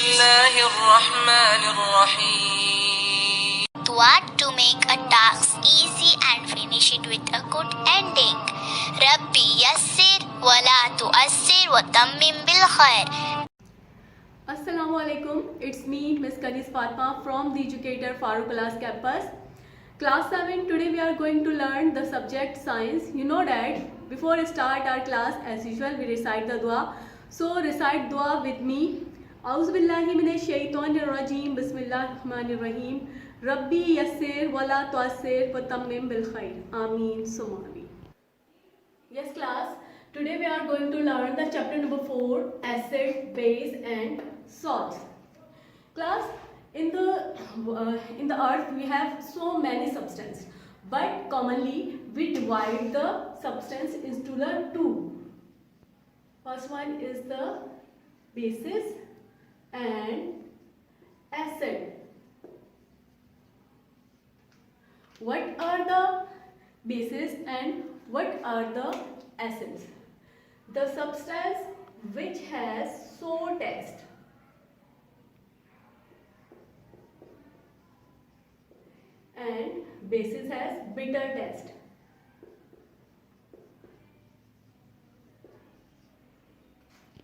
الله الرحمن الرحيم. What to make a task easy and finish it with a good ending. Rabbi yassir wala tuassir wa tammim bil khair. Assalamu alaikum. It's me, Miss Kanis Fatma from the Educator Farooq Class Campus. Class 7. Today we are going to learn the subject science. You know that before we start our class, as usual, we recite the dua. So recite dua with me. A'udhu billahi minash shaitanir rajim. Bismillahir rahmanir rahim. Rabbi yassir wala tuassir wa tammim bil khair. Ameen summa ameen. Yes, class. Today we are going to learn the chapter number 4, acid, base and salts. Class, in the earth we have so many substances, but commonly we divide the substance into the two. First one is the bases and acid. What are the bases and what are the acids? The substance which has sour taste and bases has bitter taste.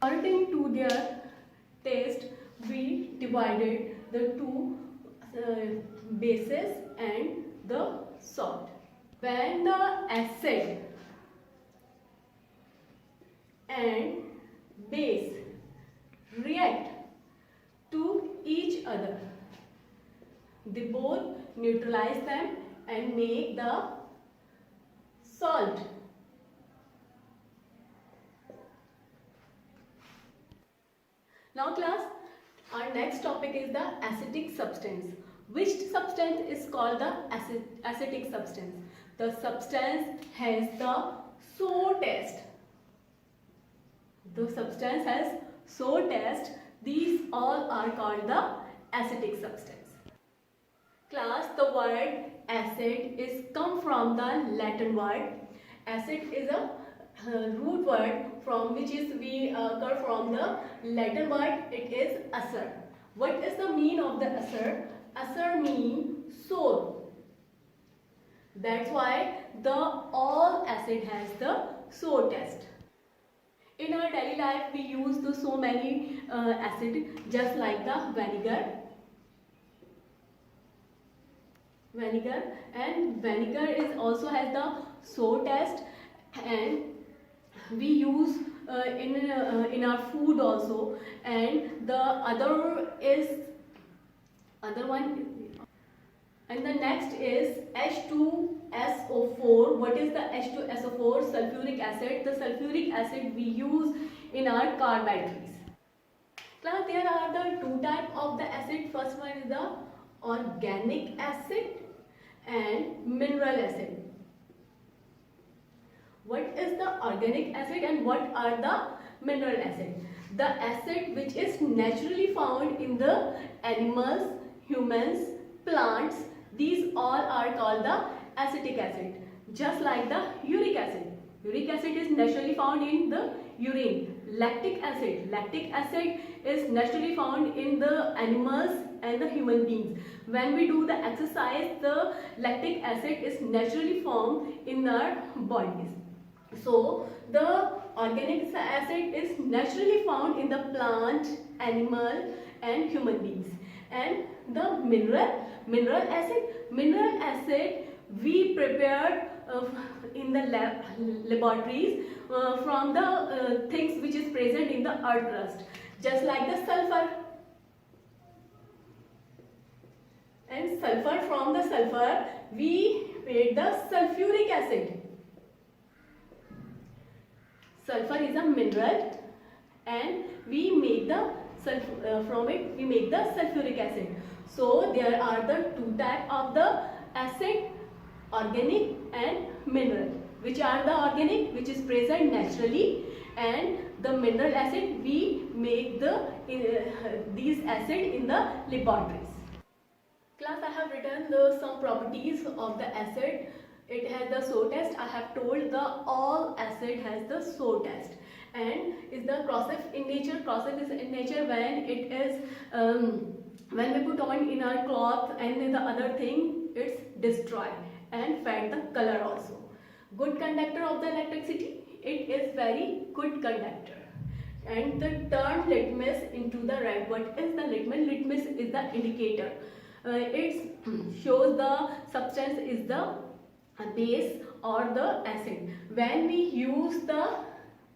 According to their taste, we divided the two bases and the salt. When the acid and base react to each other, they both neutralize them and make the salt. Now class, our next topic is the acetic substance. Which substance is called the acetic substance? The substance has the sour taste. The substance has sour taste. These all are called the acetic substance. Class, the word acid is come from the Latin word. Acid is a root word from which is we occur from the Latin word. It is acer. What is the mean of the acer? Acer means sour. That's why the all acid has the sour taste. In our daily life, we use so many acid, just like the vinegar, and vinegar is also has the sour taste, and we use in our food also. And the other one. And the next is H2SO4. What is the H2SO4? Sulfuric acid. The sulfuric acid we use in our car batteries. Class, there are the two types of the acid. First one is the organic acid and mineral acid. What is the organic acid and what are the mineral acid? The acid which is naturally found in the animals, humans, plants, these all are called the acetic acid. Just like the uric acid. Uric acid is naturally found in the urine. Lactic acid is naturally found in the animals and the human beings. When we do the exercise, the lactic acid is naturally formed in our bodies. So the organic acid is naturally found in the plant, animal and human beings. And the mineral acid we prepared in the laboratories from the things which is present in the earth crust, just like the sulfur. And from the sulfur we made the sulfuric acid. Sulfur is a mineral and we make the from it we make the sulfuric acid. So there are the two types of the acid, organic and mineral. Which are the organic, which is present naturally, and the mineral acid we make these acid in the laboratories. Class, I have written some properties of the acid. It has the sour taste. I have told the all acid has the sour taste, and is the corrosive in nature. Corrosive is in nature when it is when we put on in our cloth and in the other thing, it's destroy and fade the color also. Good conductor of the electricity, it is very good conductor. And the turn litmus into the red. What is the litmus? Litmus is the indicator. It shows the substance is the base or the acid. When we use the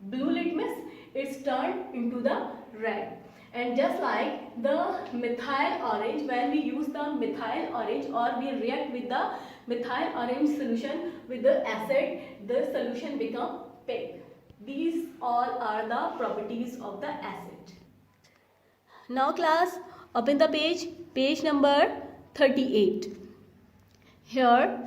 blue litmus, it's turned into the red. And just like the methyl orange, when we use the methyl orange or we react with the methyl orange solution with the acid, the solution become pink. These all are the properties of the acid. Now class, open the page number 38. Here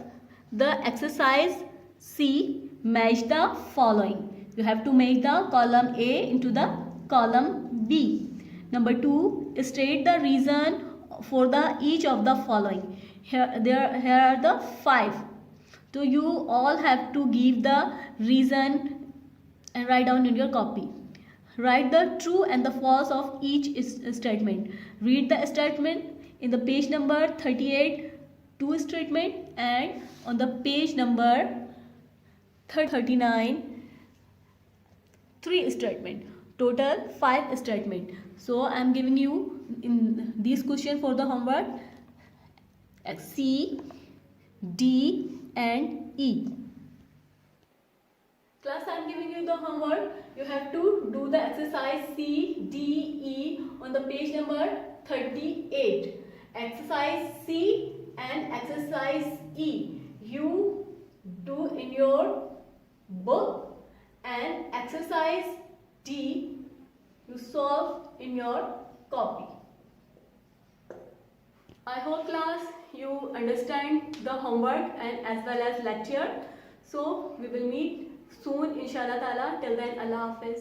the exercise C, match the following. You have to match the column A into the column B. Number 2, state the reason for the each of the following. Here are the 5. So you all have to give the reason and write down in your copy. Write the true and the false of each statement. Read the statement in the page number 38, 2 statement, and on the page number 39, 3 statement. Total 5 statement. So I am giving you in these questions for the homework C, D and E. Class, I am giving you the homework. You have to do the exercise C, D, E on the page number 38. Exercise C and exercise E you do in your book, and exercise D you solve in your copy. I hope class you understand the homework and as well as lecture. So we will meet soon inshallah ta'ala. Till then, Allah Hafiz.